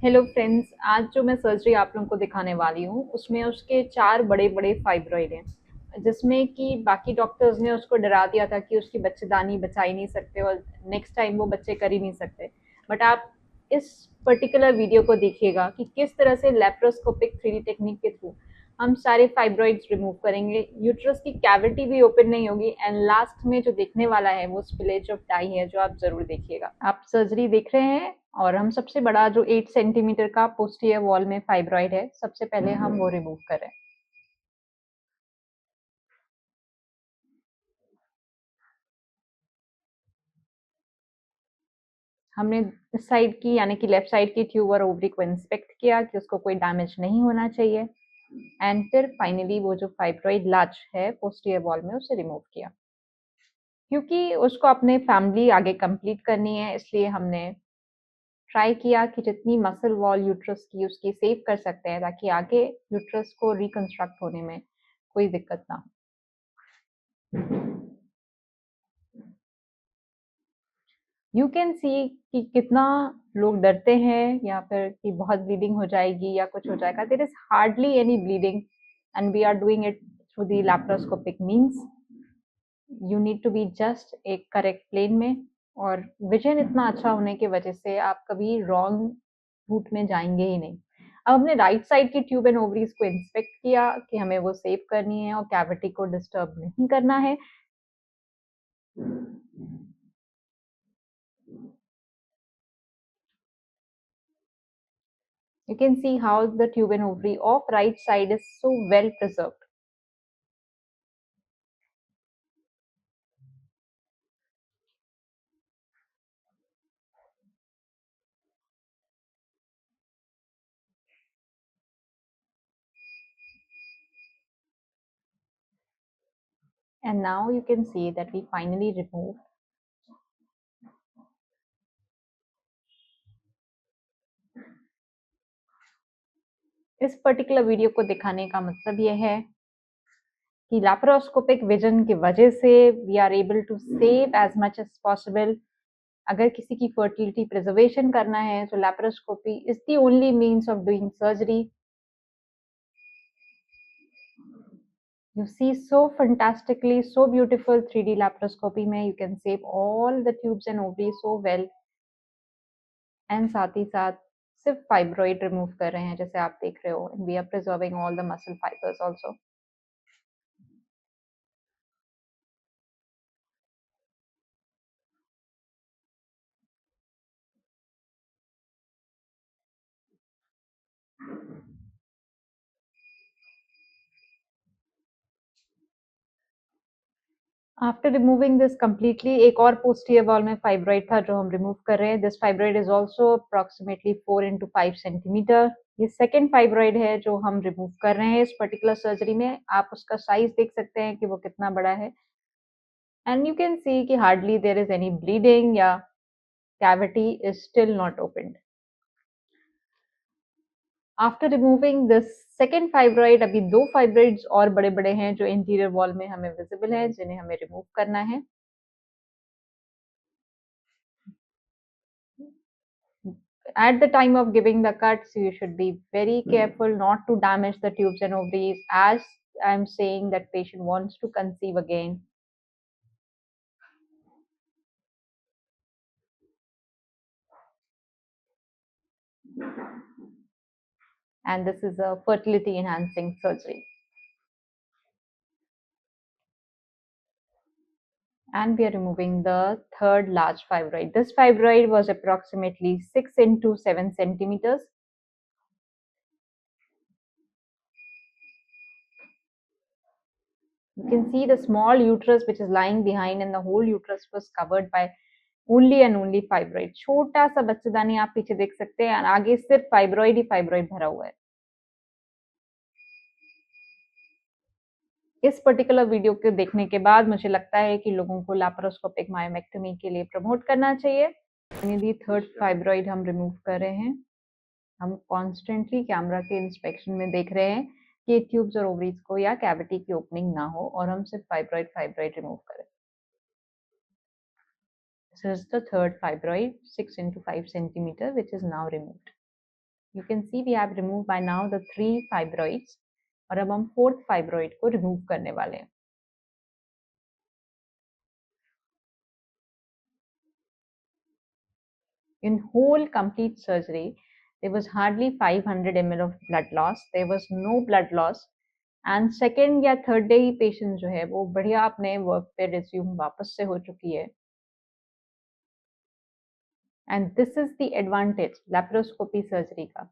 Hello friends, आज जो मैं सर्जरी आप लोगों को दिखाने वाली हूँ उसमें उसके 4 बड़े-बड़े फाइब्रॉइड हैं, जिसमें कि बाकी डॉक्टर्स ने उसको डरा दिया था कि उसकी बच्चेदानी बचा ही नहीं सकते और नेक्स्ट टाइम वो बच्चे कर ही नहीं सकते। बट आप इस पर्टिकुलर वीडियो को देखिएगा कि किस तरह से लेप्रोस्कोपिक 3D टेक्निक के थ्रू हम सारे फाइब्रॉइड्स रिमूव करेंगे, यूट्रस की कैविटी भी ओपन नहीं होगी एंड लास्ट में जो देखने वाला है वो स्पिलेज ऑफ डाई है, जो आप ज़रूर देखिएगा। आप सर्जरी देख रहे हैं और हम सबसे बड़ा जो 8 सेंटीमीटर का पोस्टीरियर वॉल में फाइब्रॉइड है, सबसे पहले हम वो रिमूव करें। हमने इस साइड की यानी कि लेफ्ट साइड की ट्यूब और ओवरी को इंस्पेक्ट किया कि उसको कोई डैमेज नहीं होना चाहिए एंड फिर फाइनली वो जो फाइब्रॉइड लार्ज है पोस्टीरियर वॉल में उसे रिमूव किया। क्योंकि उसको अपने फैमिली आगे कंप्लीट करनी है, इसलिए हमने ट्राई किया कि जितनी मसल वॉल यूट्रस की उसकी सेव कर सकते हैं ताकि आगे यूट्रस को रिकंस्ट्रक्ट होने में कोई दिक्कत ना हो। यू कैन सी कि कितना लोग डरते हैं या फिर कि बहुत ब्लीडिंग हो जाएगी या कुछ हो जाएगा। There is hardly any bleeding and we are doing it through the laparoscopic means. You need to be just एक करेक्ट प्लेन में, और विजन इतना अच्छा होने की वजह से आप कभी रॉन्ग रूट में जाएंगे ही नहीं। अब हमने राइट साइड की ट्यूब एंड ओवरीज को इंस्पेक्ट किया कि हमें वो सेव करनी है और कैविटी को डिस्टर्ब नहीं करना है। You can see how the tube and ovary of right side is so well preserved. And now you can see that we finally remove. इस पर्टिकुलर वीडियो को दिखाने का मतलब यह है कि लैप्रोस्कोपिक विजन की वजह से we are able to save as much as possible. अगर किसी की फर्टिलिटी प्रिजर्वेशन करना है तो laparoscopy is the only means of doing surgery. You see so fantastically, so beautiful 3D laparoscopy में you can save all the tubes and ovaries so well, and साथ ही साथ सिर्फ फाइब्रॉइड रिमूव कर रहे हैं जैसे आप देख रहे हो। We are preserving all the muscle fibres also. After removing this completely, एक और पोस्टीरियर वॉल में फाइब्रॉइड था जो हम रिमूव कर रहे हैं। This fibroid is also approximately 4 into 5 centimetre. ये सेकेंड फाइब्रॉइड है जो हम रिमूव कर रहे हैं इस पर्टिकुलर सर्जरी में। आप उसका साइज देख सकते हैं कि वो कितना बड़ा है एंड यू कैन सी कि hardly there is any bleeding या cavity is still not opened. After removing this second fibroid, अभी 2 फाइब्रॉइड्स और बड़े-बड़े हैं जो इंटीरियर वॉल में हमें विजिबल है, जिन्हें हमें रिमूव करना है। At the time of giving the cuts, you should be very careful not to damage the tubes and ovaries, as I'm saying that patient wants to conceive again. And this is a fertility enhancing surgery. And we are removing the third large fibroid. This fibroid was approximately 6 into 7 centimeters. You can see the small uterus which is lying behind, and the whole uterus was covered by only and only fibroid. छोटा सा बच्चेदानी आप पीछे देख सकते हैं और आगे सिर्फ फाइब्रॉइड ही फाइब्रॉइड भरा हुआ है। इस पर्टिकुलर वीडियो को देखने के बाद मुझे लगता है कि लोगों को लैप्रोस्कोपिक मायोमेक्टोमी के लिए प्रमोट करना चाहिए। फाइनली थर्ड फाइब्रॉइड हम रिमूव कर रहे हैं। हम कॉन्स्टेंटली कैमरा के इंस्पेक्शन में देख रहे हैं कि ट्यूब्स और ओवरीज को या कैविटी की ओपनिंग ना हो और हम सिर्फ फाइब्रॉइड फाइब्रॉइड रिमूव करें। This is the third fibroid, 6 into 5 centimeter, which is now removed. You can see we have removed by now the 3 fibroids और अब हम 4th fibroid को remove करने वाले हैं. In whole complete surgery, there was hardly 500 ml of blood loss. There was no blood loss. And second या third day ही patient जो है वो बढ़िया अपने work पे resume वापस से हो चुकी है. And this is the advantage laparoscopy surgery का.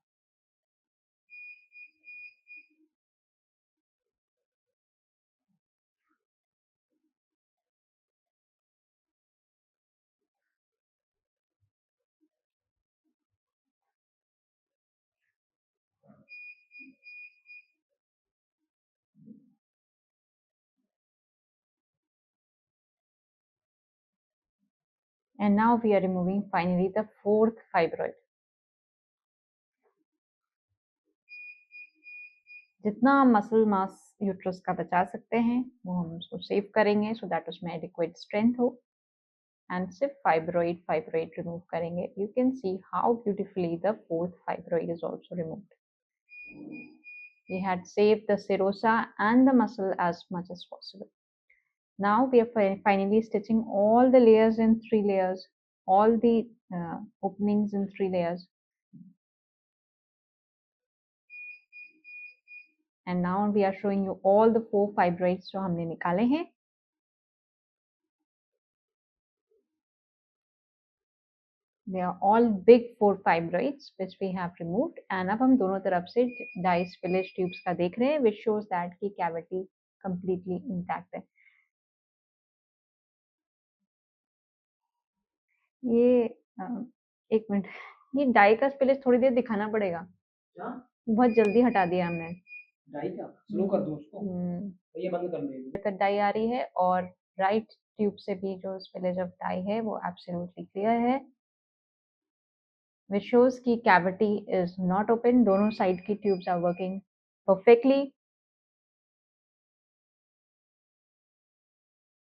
And now we are removing finally the 4th fibroid. जितना हम मसल मास यूट्रस का बचा सकते हैं वो हम उसको सेव करेंगे so that उसमें adequate strength हो. And सिर्फ fibroid remove करेंगे. You can see how beautifully the 4th fibroid is also removed. We had saved the serosa and the muscle as much as possible. Now we are finally stitching all the layers in 3 layers, all the openings in 3 layers. And now we are showing you all the 4 fibroids जो हमने निकाले हैं. They are all big 4 fibroids which we have removed. And अब हम दोनों तरफ से diced village tubes का देख रहे हैं, which shows that की cavity completely intact है. ये एक मिनट, ये डाई का स्पेलिश थोड़ी देर दिखाना पड़ेगा. क्या? बहुत जल्दी हटा दिया हमने. डाई का स्लो कर दो उसको. तो ये बंद कर दे. डाई आ रही है और राइट ट्यूब से भी जो स्पेलिश ऑफ डाई है वो एब्सोल्युटली क्लियर है. Which shows कि cavity is not open. दोनों साइड की tubes are working perfectly.